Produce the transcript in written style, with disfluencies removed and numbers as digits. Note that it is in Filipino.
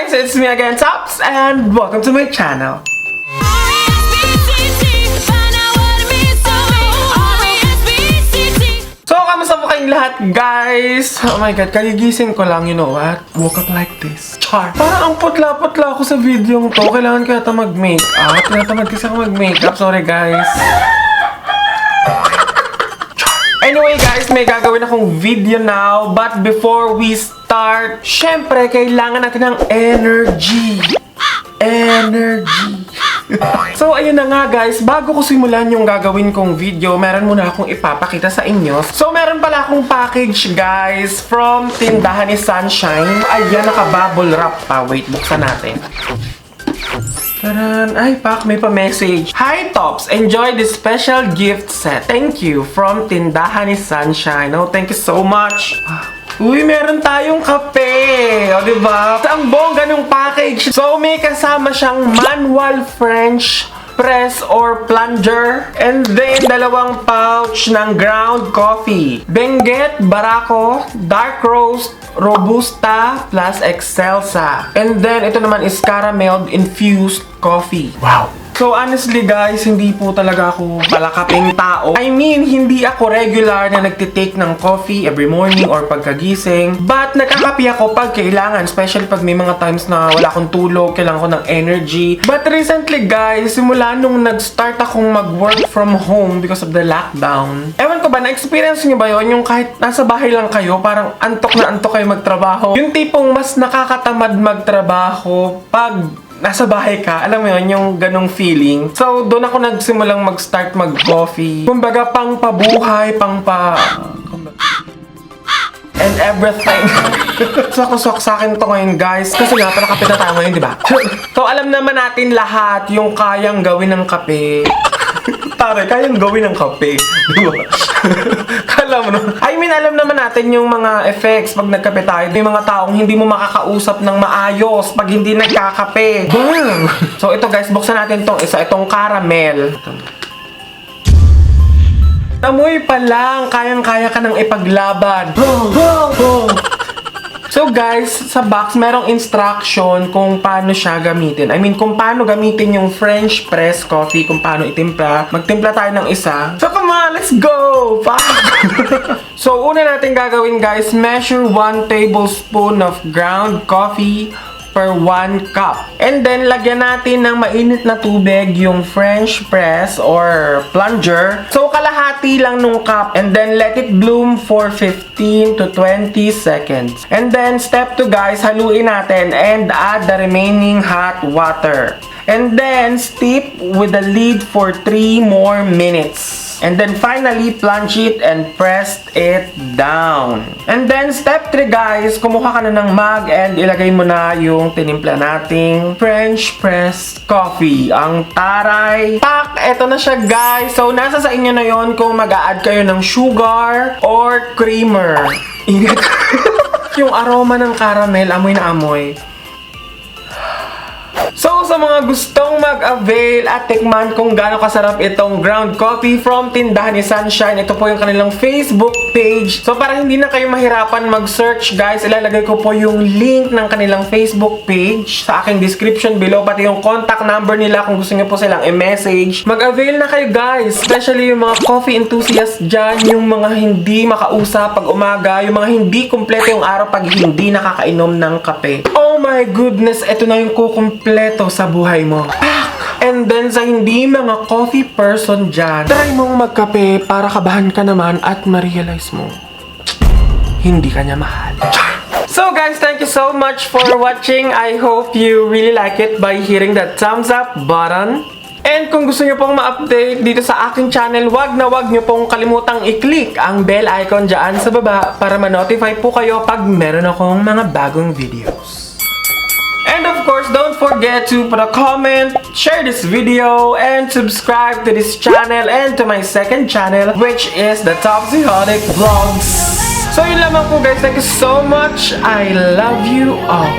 guys, it's me again, Tops, and welcome to my channel. So, kamusta po kayong lahat, guys? Oh my god, kagigising ko lang, you know what? Woke up like this. Charr. Parang ang putla-putla ako sa video to. Kailangan ko yata mag-makeup. Tinatamad kasi ako mag-makeup. Sorry, guys. Anyway, guys, may gagawin akong video now. But before we start, syempre, kailangan natin ng energy. So, ayun na nga guys, bago ko simulan yung gagawin kong video, meron muna akong ipapakita sa inyo. So, meron pala akong package guys from Tindahan ni Sunshine. Ayan, naka-bubble wrap pa. Wait, buksan natin. Taran! Ay, pak, may pa-message. Hi, Tops! Enjoy this special gift set. Thank you from Tindahan ni Sunshine. Oh, thank you so much. Uy, meron tayong kape! O, diba? Ang bongga ng package. So, may kasama siyang manual French press or plunger. And then, dalawang pouch ng ground coffee. Benguet, Barako, Dark Roast, Robusta, plus Excelsa. And then, ito naman is caramel infused coffee. Wow! So honestly guys, hindi po talaga ako palakaping tao. I mean, hindi ako regular na nagtitake ng coffee every morning or pagkagising. But nagkakape ako pag kailangan, especially pag may mga times na wala akong tulog, kailangan ko ng energy. But recently guys, simula nung nag-start akong mag-work from home because of the lockdown. Ewan ko ba, na-experience nyo ba yun? Yung kahit nasa bahay lang kayo, parang antok na antok kayo magtrabaho. Yung tipong mas nakakatamad magtrabaho pag nasa bahay ka, alam mo yun, yung ganong feeling. So, doon ako nagsimulang mag-start mag-coffee. Kumbaga, pang pabuhay, and everything. Sok sa akin to ngayon, guys. Kasi nga, pala kape na tayo ngayon, di ba? So, alam naman natin lahat yung kayang gawin ng kape. Tare, kayang gawin ng kape. Di ba? Kala mo no? I mean, alam naman natin yung mga effects pag nagkape tayo. May mga taong hindi mo makakausap ng maayos pag hindi nagkakape. Boom! So, ito guys, buksan natin tong isa. Itong caramel. Amoy pa lang, kayang-kaya ka ng ipaglaban. So guys, sa box merong instruction kung paano siya gamitin. I mean, kung paano gamitin yung French press coffee, kung paano itimpla. Magtimpla tayo ng isa. So come on, let's go! So una natin gagawin guys, measure 1 tablespoon of ground coffee per 1 cup. And then, lagyan natin ng mainit na tubig yung French press or plunger. So, kalahati lang nung cup. And then, let it bloom for 15 to 20 seconds. And then, step 2 guys, haluin natin and add the remaining hot water. And then, steep with the lid for 3 more minutes. And then finally, plunge it and press it down. And then, step 3 guys, kumuha ka na ng mug and ilagay mo na yung tinimpla nating French press coffee. Ang taray! Pak! Eto na siya guys. So, nasa sa inyo na yon kung mag-a-add kayo ng sugar or creamer. Ingat! Yung aroma ng caramel, amoy na amoy. So, sa mga gustong mag-avail at tikman kung gaano kasarap itong ground coffee from Tindahan ni Sunshine, ito po yung kanilang Facebook page. So, para hindi na kayo mahirapan mag-search, guys, ilalagay ko po yung link ng kanilang Facebook page sa aking description below, pati yung contact number nila kung gusto niyo po silang i-message. Mag-avail na kayo, guys, especially yung mga coffee enthusiasts dyan, yung mga hindi makausap pag umaga, yung mga hindi kumpleto yung araw pag hindi nakakainom ng kape. Oh my goodness, ito na yung kukumpleto sa buhay mo. And then sa hindi mga coffee person dyan, try mong magkape para kabahan ka naman at ma-realize mo, hindi ka niya mahal. So guys, thank you so much for watching. I hope you really like it by hitting that thumbs up button. And kung gusto nyo pong ma-update dito sa aking channel, wag nyo pong kalimutang i-click ang bell icon dyan sa baba para ma-notify po kayo pag meron akong mga bagong videos. And of course, don't forget to put a comment, share this video, and subscribe to this channel and to my second channel, which is the TopsyHolicVLOGS. So yun lamang po guys, thank you so much. I love you all.